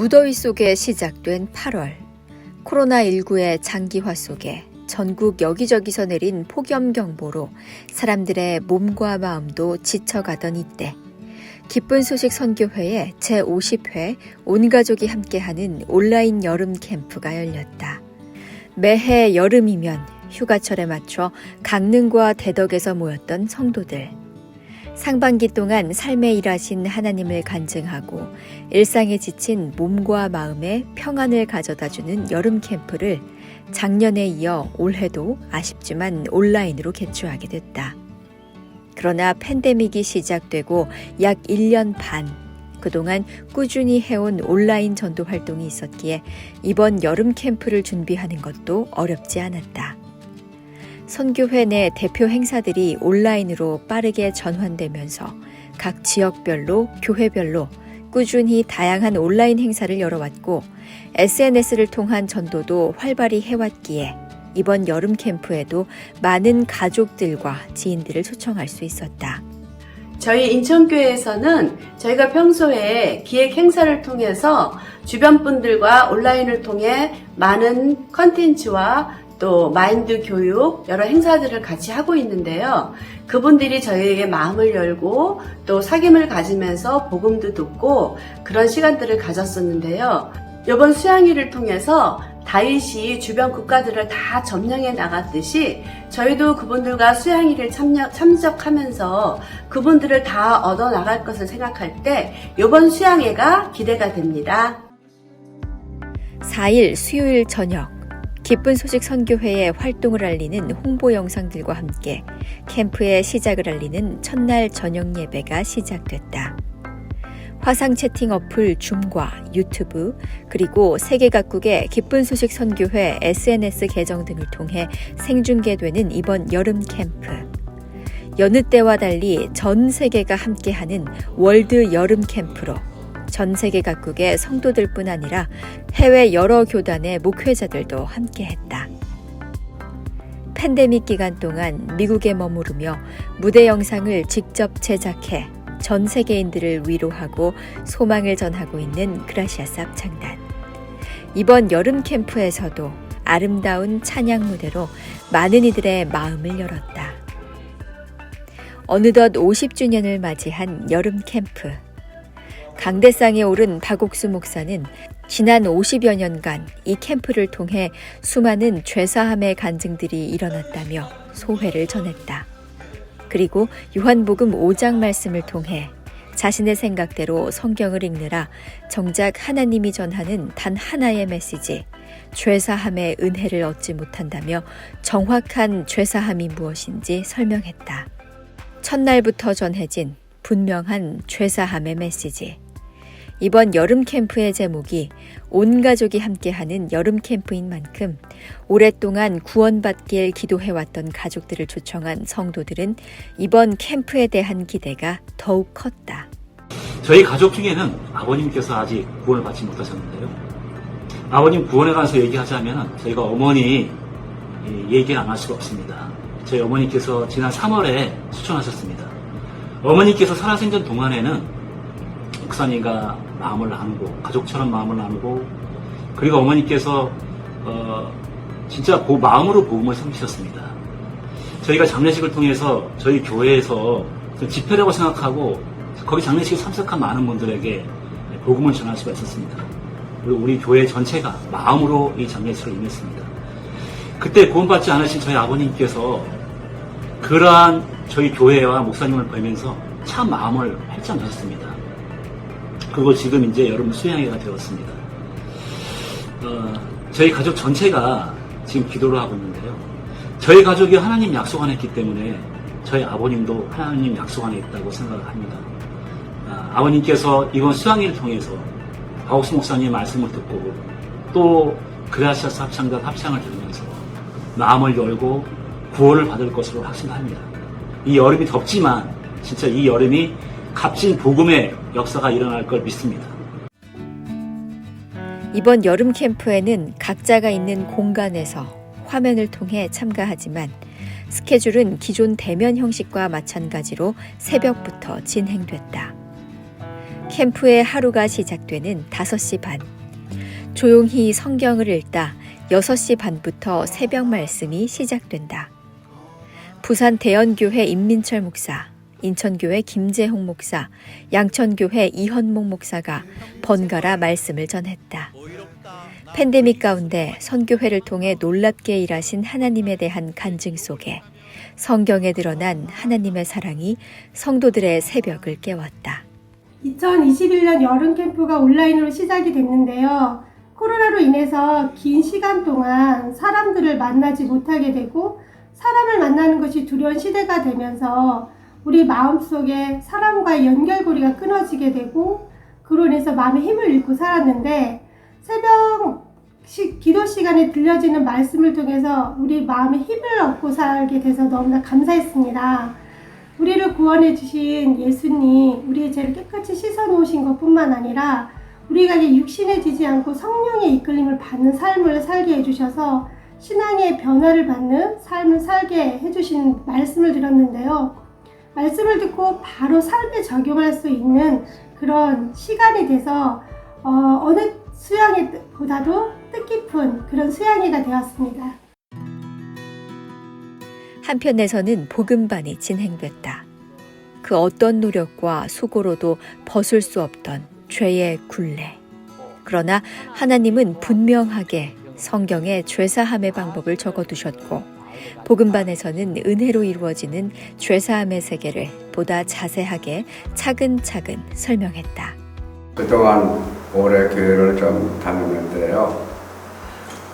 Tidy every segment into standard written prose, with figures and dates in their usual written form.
무더위 속에 시작된 8월. 코로나19의 장기화 속에 전국 여기저기서 내린 폭염경보로 사람들의 몸과 마음도 지쳐가던 이때, 기쁜 소식 선교회의 제50회 온가족이 함께하는 온라인 여름 캠프가 열렸다. 매해 여름이면 휴가철에 맞춰 강릉과 대덕에서 모였던 성도들. 상반기 동안 삶에 일하신 하나님을 간증하고 일상에 지친 몸과 마음에 평안을 가져다주는 여름 캠프를 작년에 이어 올해도 아쉽지만 온라인으로 개최하게 됐다. 그러나 팬데믹이 시작되고 약 1년 반, 그동안 꾸준히 해온 온라인 전도 활동이 있었기에 이번 여름 캠프를 준비하는 것도 어렵지 않았다. 선교회 내 대표 행사들이 온라인으로 빠르게 전환되면서 각 지역별로, 교회별로 꾸준히 다양한 온라인 행사를 열어왔고 SNS를 통한 전도도 활발히 해왔기에 이번 여름 캠프에도 많은 가족들과 지인들을 초청할 수 있었다. 저희 인천교회에서는 저희가 평소에 기획 행사를 통해서 주변 분들과 온라인을 통해 많은 컨텐츠와 또 마인드 교육, 여러 행사들을 같이 하고 있는데요. 그분들이 저희에게 마음을 열고 또 사귐을 가지면서 복음도 듣고 그런 시간들을 가졌었는데요. 이번 수양일을 통해서 다윗이 주변 국가들을 다 점령해 나갔듯이 저희도 그분들과 수양일을 참석하면서 그분들을 다 얻어 나갈 것을 생각할 때 이번 수양회가 기대가 됩니다. 4일 수요일 저녁, 기쁜 소식 선교회의 활동을 알리는 홍보 영상들과 함께 캠프의 시작을 알리는 첫날 저녁 예배가 시작됐다. 화상 채팅 어플 줌과 유튜브, 그리고 세계 각국의 기쁜 소식 선교회 SNS 계정 등을 통해 생중계되는 이번 여름 캠프. 여느 때와 달리 전 세계가 함께하는 월드 여름 캠프로 전 세계 각국의 성도들뿐 아니라 해외 여러 교단의 목회자들도 함께했다. 팬데믹 기간 동안 미국에 머무르며 무대 영상을 직접 제작해 전 세계인들을 위로하고 소망을 전하고 있는 그라시아스 합창단. 이번 여름 캠프에서도 아름다운 찬양 무대로 많은 이들의 마음을 열었다. 어느덧 50주년을 맞이한 여름 캠프. 강대상에 오른 박옥수 목사는 지난 50여 년간 이 캠프를 통해 수많은 죄사함의 간증들이 일어났다며 소회를 전했다. 그리고 요한복음 5장 말씀을 통해 자신의 생각대로 성경을 읽느라 정작 하나님이 전하는 단 하나의 메시지, 죄사함의 은혜를 얻지 못한다며 정확한 죄사함이 무엇인지 설명했다. 첫날부터 전해진 분명한 죄사함의 메시지. 이번 여름 캠프의 제목이 온 가족이 함께하는 여름 캠프인 만큼 오랫동안 구원받길 기도해왔던 가족들을 초청한 성도들은 이번 캠프에 대한 기대가 더욱 컸다. 저희 가족 중에는 아버님께서 아직 구원을 받지 못하셨는데요. 아버님 구원에 관해서 얘기하자면 저희가 어머니 얘기는 안 할 수가 없습니다. 저희 어머니께서 지난 3월에 추천하셨습니다. 어머니께서 살아생전 동안에는 목사님과 마음을 나누고 가족처럼 마음을 나누고 그리고 어머니께서 진짜 그 마음으로 복음을 섬기셨습니다. 저희가 장례식을 통해서 저희 교회에서 집회라고 생각하고 거기 장례식에 참석한 많은 분들에게 복음을 전할 수가 있었습니다. 그리고 우리 교회 전체가 마음으로 이 장례식을 임했습니다. 그때 구원받지 않으신 저희 아버님께서 그러한 저희 교회와 목사님을 뵈면서 참 마음을 활짝 여셨습니다. 그리고 지금 이제 여름 수양회가 되었습니다. 저희 가족 전체가 지금 기도를 하고 있는데요. 저희 가족이 하나님 약속 안에 있기 때문에 저희 아버님도 하나님 약속 안에 있다고 생각을 합니다. 아버님께서 이번 수양회를 통해서 박옥수 목사님의 말씀을 듣고 또 그라시아스 합창단 합창을 들으면서 마음을 열고 구원을 받을 것으로 확신합니다. 이 여름이 덥지만 진짜 이 여름이 값진 복음의 역사가 일어날 걸 믿습니다. 이번 여름 캠프에는 각자가 있는 공간에서 화면을 통해 참가하지만 스케줄은 기존 대면 형식과 마찬가지로 새벽부터 진행됐다. 캠프의 하루가 시작되는 5시 반. 조용히 성경을 읽다 6시 반부터 새벽 말씀이 시작된다. 부산 대연교회 임민철 목사, 인천교회 김재홍 목사, 양천교회 이현목 목사가 번갈아 말씀을 전했다. 팬데믹 가운데 선교회를 통해 놀랍게 일하신 하나님에 대한 간증 속에 성경에 드러난 하나님의 사랑이 성도들의 새벽을 깨웠다. 2021년 여름 캠프가 온라인으로 시작이 됐는데요. 코로나로 인해서 긴 시간 동안 사람들을 만나지 못하게 되고 사람을 만나는 것이 두려운 시대가 되면서 우리 마음속에 사람과의 연결고리가 끊어지게 되고 그로 인해서 마음의 힘을 잃고 살았는데 새벽 기도 시간에 들려지는 말씀을 통해서 우리 마음의 힘을 얻고 살게 돼서 너무나 감사했습니다. 우리를 구원해 주신 예수님, 우리의 죄를 깨끗이 씻어 놓으신 것뿐만 아니라 우리가 이제 육신에 지지 않고 성령의 이끌림을 받는 삶을 살게 해주셔서 신앙의 변화를 받는 삶을 살게 해주신 말씀을 들었는데요. 말씀을 듣고 바로 삶에 적용할 수 있는 그런 시간이 돼서 어느 수양회보다도 뜻깊은 그런 수양회가 되었습니다. 한편에서는 복음반이 진행됐다. 그 어떤 노력과 수고로도 벗을 수 없던 죄의 굴레. 그러나 하나님은 분명하게 성경에 죄사함의 방법을 적어두셨고 복음반에서는 은혜로 이루어지는 죄사함의 세계를 보다 자세하게 차근차근 설명했다. 그동안 오래 교회를 좀 다녔는데요.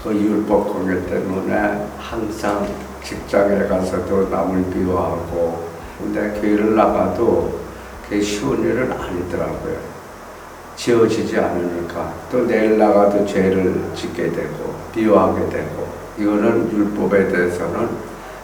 그 율법 공개 때문에 항상 직장에 가서도 남을 미워하고 근데 교회를 나가도 그게 쉬운 일은 아니더라고요. 지어지지 않으니까 또 내일 나가도 죄를 짓게 되고 미워하게 되고 이거는 율법에 대해서는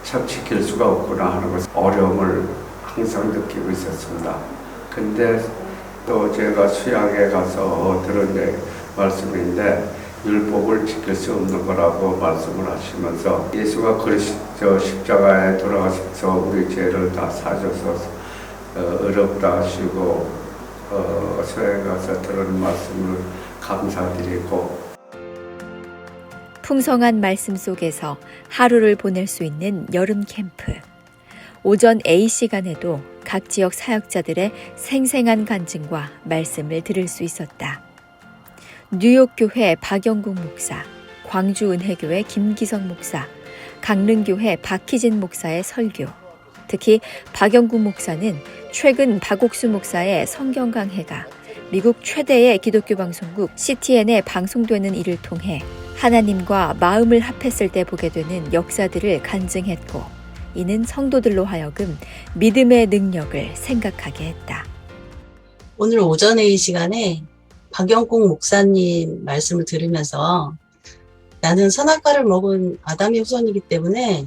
참 지킬 수가 없구나 하는 것을 어려움을 항상 느끼고 있었습니다. 근데 또 제가 수양에 가서 들은 말씀인데 율법을 지킬 수 없는 거라고 말씀을 하시면서 예수가 그리스도 십자가에 돌아가셔서 우리 죄를 다 사셔서 어렵다 하시고 수양에 가서 들은 말씀을 감사드리고 풍성한 말씀 속에서 하루를 보낼 수 있는 여름 캠프. 오전 A 시간에도 각 지역 사역자들의 생생한 간증과 말씀을 들을 수 있었다. 뉴욕교회 박영국 목사, 광주은혜교회 김기성 목사, 강릉교회 박희진 목사의 설교. 특히 박영국 목사는 최근 박옥수 목사의 성경 강해가 미국 최대의 기독교 방송국 CTN에 방송되는 이를 통해 하나님과 마음을 합했을 때 보게 되는 역사들을 간증했고 이는 성도들로 하여금 믿음의 능력을 생각하게 했다. 오늘 오전에 이 시간에 박영국 목사님 말씀을 들으면서 나는 선악과를 먹은 아담의 후손이기 때문에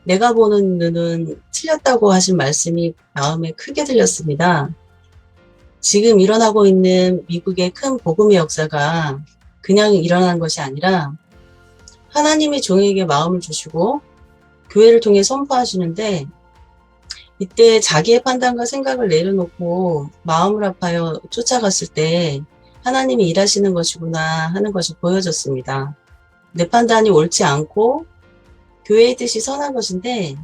내가 보는 눈은 틀렸다고 하신 말씀이 마음에 크게 들렸습니다. 지금 일어나고 있는 미국의 큰 복음의 역사가 그냥 일어난 것이 아니라 하나님이 종에게 마음을 주시고 교회를 통해 선포하시는데 이때 자기의 판단과 생각을 내려놓고 마음을 합하여 쫓아갔을 때 하나님이 일하시는 것이구나 하는 것이 보여졌습니다. 내 판단이 옳지 않고 교회의 뜻이 선한 것인데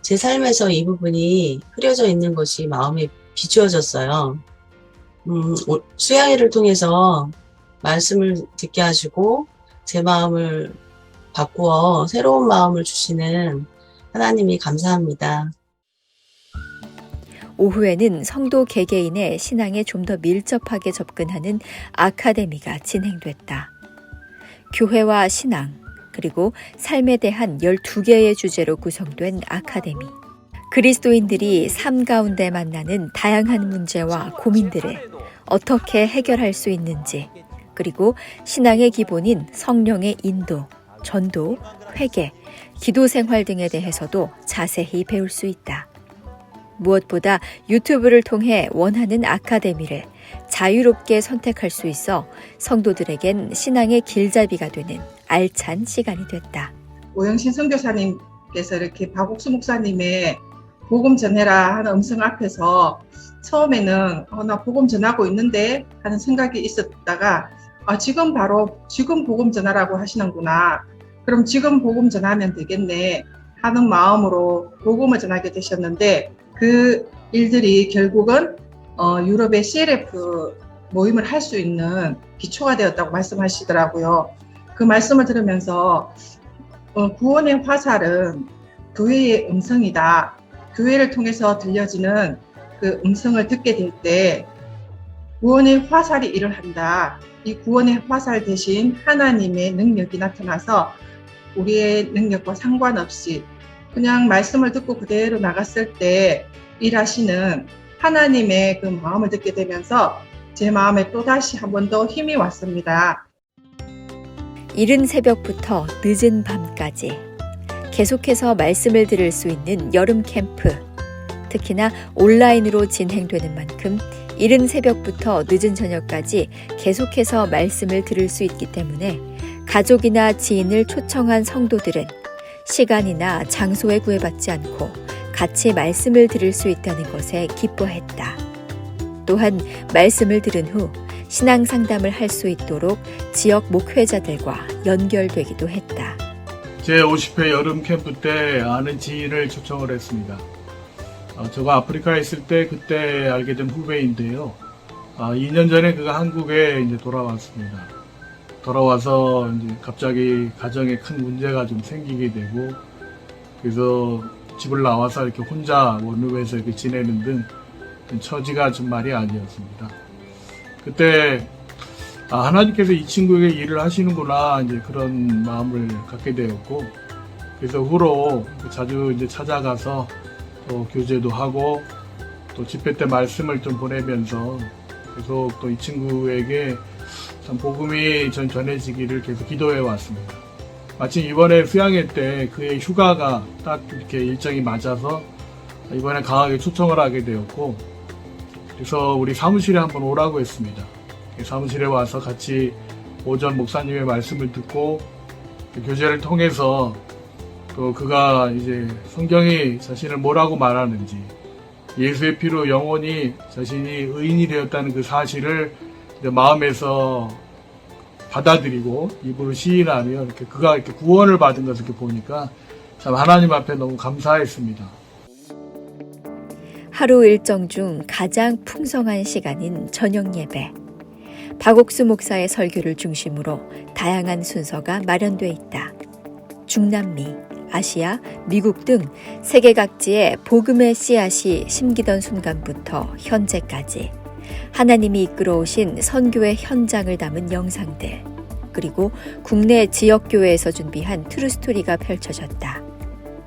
제 삶에서 이 부분이 흐려져 있는 것이 마음에 비추어졌어요. 수양회를 통해서 말씀을 듣게 하시고 제 마음을 바꾸어 새로운 마음을 주시는 하나님이 감사합니다. 오후에는 성도 개개인의 신앙에 좀 더 밀접하게 접근하는 아카데미가 진행됐다. 교회와 신앙, 그리고 삶에 대한 12개의 주제로 구성된 아카데미. 그리스도인들이 삶 가운데 만나는 다양한 문제와 고민들을 어떻게 해결할 수 있는지, 그리고 신앙의 기본인 성령의 인도, 전도, 회개, 기도 생활 등에 대해서도 자세히 배울 수 있다. 무엇보다 유튜브를 통해 원하는 아카데미를 자유롭게 선택할 수 있어 성도들에겐 신앙의 길잡이가 되는 알찬 시간이 됐다. 오영신 선교사님께서 이렇게 박옥수 목사님의 복음 전해라 하는 음성 앞에서 처음에는 나 복음 전하고 있는데 하는 생각이 있었다가 지금 복음 전하라고 하시는구나. 그럼 지금 복음 전하면 되겠네 하는 마음으로 복음을 전하게 되셨는데 그 일들이 결국은 유럽의 CLF 모임을 할 수 있는 기초가 되었다고 말씀하시더라고요. 그 말씀을 들으면서 구원의 화살은 교회의 음성이다. 교회를 통해서 들려지는 그 음성을 듣게 될 때 구원의 화살이 일을 한다. 이 구원의 화살 대신 하나님의 능력이 나타나서 우리의 능력과 상관없이 그냥 말씀을 듣고 그대로 나갔을 때 일하시는 하나님의 그 마음을 듣게 되면서 제 마음에 또다시 한 번 더 힘이 왔습니다. 이른 새벽부터 늦은 밤까지 계속해서 말씀을 들을 수 있는 여름 캠프. 특히나 온라인으로 진행되는 만큼 이른 새벽부터 늦은 저녁까지 계속해서 말씀을 들을 수 있기 때문에 가족이나 지인을 초청한 성도들은 시간이나 장소에 구애받지 않고 같이 말씀을 들을 수 있다는 것에 기뻐했다. 또한 말씀을 들은 후 신앙 상담을 할 수 있도록 지역 목회자들과 연결되기도 했다. 제50회 여름 캠프 때 아는 지인을 초청을 했습니다. 제가 아프리카에 있을 때 그때 알게 된 후배인데요. 2년 전에 그가 한국에 이제 돌아왔습니다. 돌아와서 이제 갑자기 가정에 큰 문제가 좀 생기게 되고, 그래서 집을 나와서 이렇게 혼자 원룸에서 이렇게 지내는 등 처지가 좀 말이 아니었습니다. 그때 하나님께서 이 친구에게 일을 하시는구나 이제 그런 마음을 갖게 되었고, 그래서 후로 자주 이제 찾아가서 또 교제도 하고 또 집회 때 말씀을 좀 보내면서 계속 또 이 친구에게 참 복음이 전해지기를 계속 기도해 왔습니다. 마침 이번에 수양회 때 그의 휴가가 딱 이렇게 일정이 맞아서 이번에 강하게 초청을 하게 되었고, 그래서 우리 사무실에 한번 오라고 했습니다. 사무실에 와서 같이 오전 목사님의 말씀을 듣고 교제를 통해서 또 그가 이제 성경이 자신을 뭐라고 말하는지, 예수의 피로 영원히 자신이 의인이 되었다는 그 사실을 이제 마음에서 받아들이고 입으로 시인하며 이렇게 그가 이렇게 구원을 받은 것을 이렇게 보니까 참 하나님 앞에 너무 감사했습니다. 하루 일정 중 가장 풍성한 시간인 저녁 예배. 박옥수 목사의 설교를 중심으로 다양한 순서가 마련돼 있다. 중남미, 아시아, 미국 등 세계 각지에 복음의 씨앗이 심기던 순간부터 현재까지 하나님이 이끌어오신 선교의 현장을 담은 영상들, 그리고 국내 지역교회에서 준비한 트루스토리가 펼쳐졌다.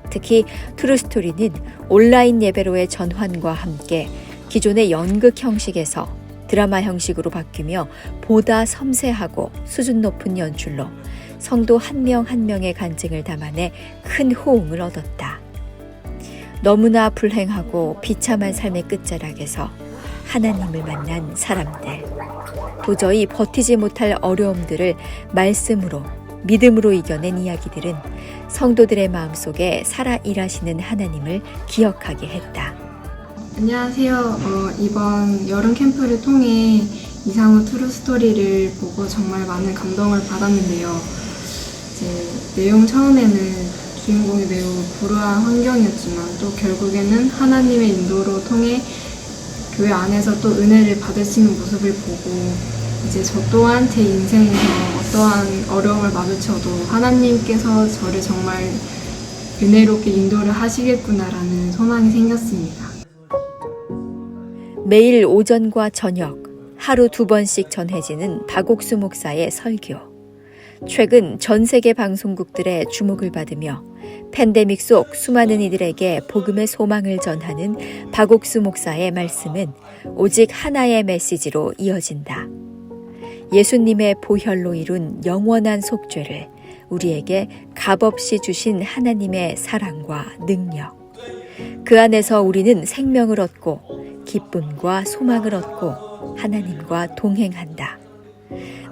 특히 트루스토리는 온라인 예배로의 전환과 함께 기존의 연극 형식에서 드라마 형식으로 바뀌며 보다 섬세하고 수준 높은 연출로 성도 한 명 한 명의 간증을 담아내 큰 호응을 얻었다. 너무나 불행하고 비참한 삶의 끝자락에서 하나님을 만난 사람들, 도저히 버티지 못할 어려움들을 말씀으로, 믿음으로 이겨낸 이야기들은 성도들의 마음속에 살아 일하시는 하나님을 기억하게 했다. 안녕하세요. 이번 여름 캠프를 통해 이상우 트루스토리를 보고 정말 많은 감동을 받았는데요. 내용 처음에는 주인공이 매우 불우한 환경이었지만 또 결국에는 하나님의 인도로 통해 교회 안에서 또 은혜를 받을 수 있는 모습을 보고 이제 저 또한 제 인생에서 어떠한 어려움을 마주쳐도 하나님께서 저를 정말 은혜롭게 인도를 하시겠구나라는 소망이 생겼습니다. 매일 오전과 저녁, 하루 2번씩 전해지는 박옥수 목사의 설교. 최근 전 세계 방송국들의 주목을 받으며 팬데믹 속 수많은 이들에게 복음의 소망을 전하는 박옥수 목사의 말씀은 오직 하나의 메시지로 이어진다. 예수님의 보혈로 이룬 영원한 속죄를 우리에게 값없이 주신 하나님의 사랑과 능력. 그 안에서 우리는 생명을 얻고 기쁨과 소망을 얻고 하나님과 동행한다.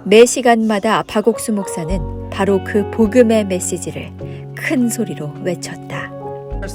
매 시간마다 박옥수 목사는 바로 그 복음의 메시지를 큰 소리로 외쳤다.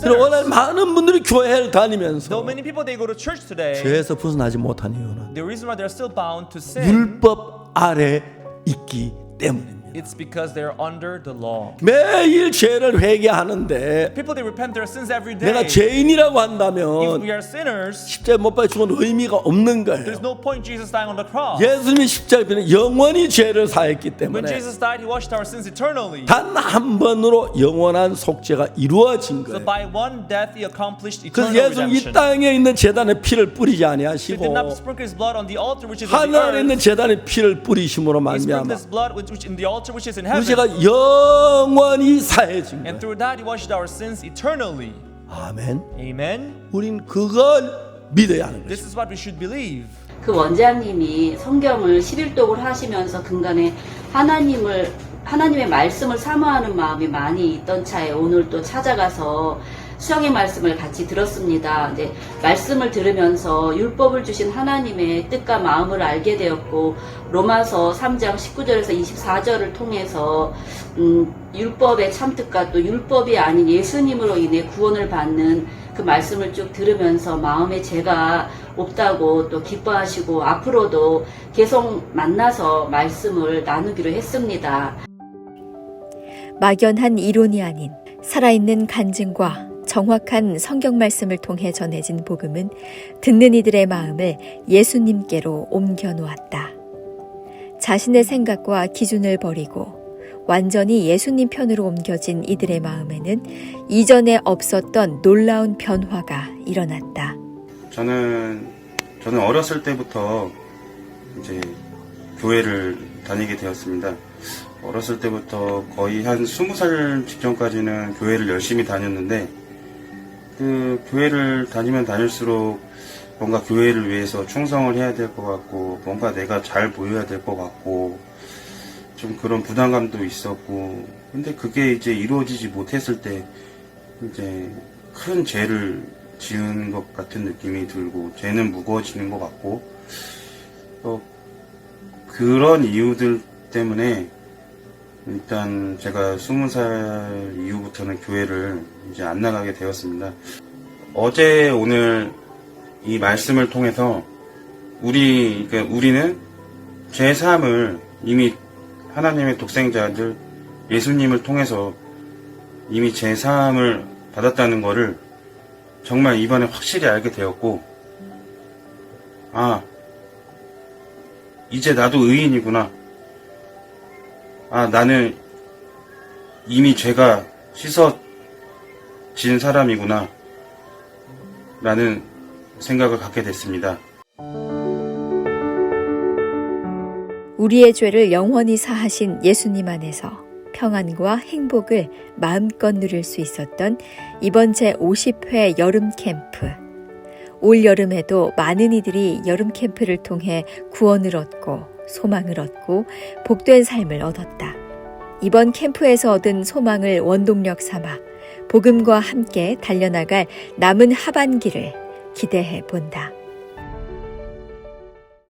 그럼 오늘 많은 분들이 교회를 다니면서 Though many people they go to church today, 죄에서 벗어나지 못한 이유는 the reason why they're still bound to sin, 율법 아래 있기 때문입니다. it's because they're under the law. 매일 죄를 회개하는데 People they repent their sins every day. 내가 죄인이라고 If 한다면 we are sinners, 십자가에 못 박혀 죽은 의미가 없는 there's 거예요. no point Jesus dying on the cross. 예수님이 십자가에 비는 영원히 죄를 사했기 When 때문에 Jesus died, He washed our sins eternally. 단 한 번으로 영원한 속죄가 이루어진 So 거예요. by one death, He accomplished 그래서 eternal 예수님 이 redemption. 땅에 있는 제단에 피를 뿌리지 He 아니하시고 did not sprinkle His blood on the altar which is in the 하늘에 있는 earth. 제단에 피를 뿌리심으로 He sprinkled 말미암아 His blood which in the altar which is in 우리 heaven. 죄가 영원히 사해진 And 거예요. through that, He washed our sins eternally. 아멘. Amen. 우린 그걸 믿어야 하는 This 것입니다. is what we should believe. 그 원장님이 성경을 11독을 하시면서 근간에 하나님의 말씀을 사모하는 마음이 많이 있던 차에 오늘 또 찾아가서 수양의 말씀을 같이 들었습니다. 이제 말씀을 들으면서 율법을 주신 하나님의 뜻과 마음을 알게 되었고 로마서 3장 19절에서 24절을 통해서 율법의 참뜻과 또 율법이 아닌 예수님으로 인해 구원을 받는 그 말씀을 쭉 들으면서 마음에 죄가 없다고 또 기뻐하시고 앞으로도 계속 만나서 말씀을 나누기로 했습니다. 막연한 이론이 아닌 살아있는 간증과 정확한 성경 말씀을 통해 전해진 복음은 듣는 이들의 마음을 예수님께로 옮겨 놓았다. 자신의 생각과 기준을 버리고 완전히 예수님 편으로 옮겨진 이들의 마음에는 이전에 없었던 놀라운 변화가 일어났다. 저는 어렸을 때부터 이제 교회를 다니게 되었습니다. 어렸을 때부터 거의 한 20살 직전까지는 교회를 열심히 다녔는데 그 교회를 다니면 다닐수록 뭔가 교회를 위해서 충성을 해야 될 것 같고 뭔가 내가 잘 보여야 될 것 같고 좀 그런 부담감도 있었고 근데 그게 이제 이루어지지 못했을 때 이제 큰 죄를 지은 것 같은 느낌이 들고 죄는 무거워지는 것 같고 그런 이유들 때문에 일단 제가 20살 이후부터는 교회를 이제 안 나가게 되었습니다. 어제 오늘 이 말씀을 통해서 우리는 죄 사함을 이미 하나님의 독생자들 예수님을 통해서 이미 죄 사함을 받았다는 것을 정말 이번에 확실히 알게 되었고 이제 나도 의인이구나. 나는 이미 죄가 씻어진 사람이구나 라는 생각을 갖게 됐습니다. 우리의 죄를 영원히 사하신 예수님 안에서 평안과 행복을 마음껏 누릴 수 있었던 이번 제50회 여름 캠프. 올 여름에도 많은 이들이 여름 캠프를 통해 구원을 얻고 소망을 얻고 복된 삶을 얻었다. 이번 캠프에서 얻은 소망을 원동력 삼아 복음과 함께 달려나갈 남은 하반기를 기대해 본다.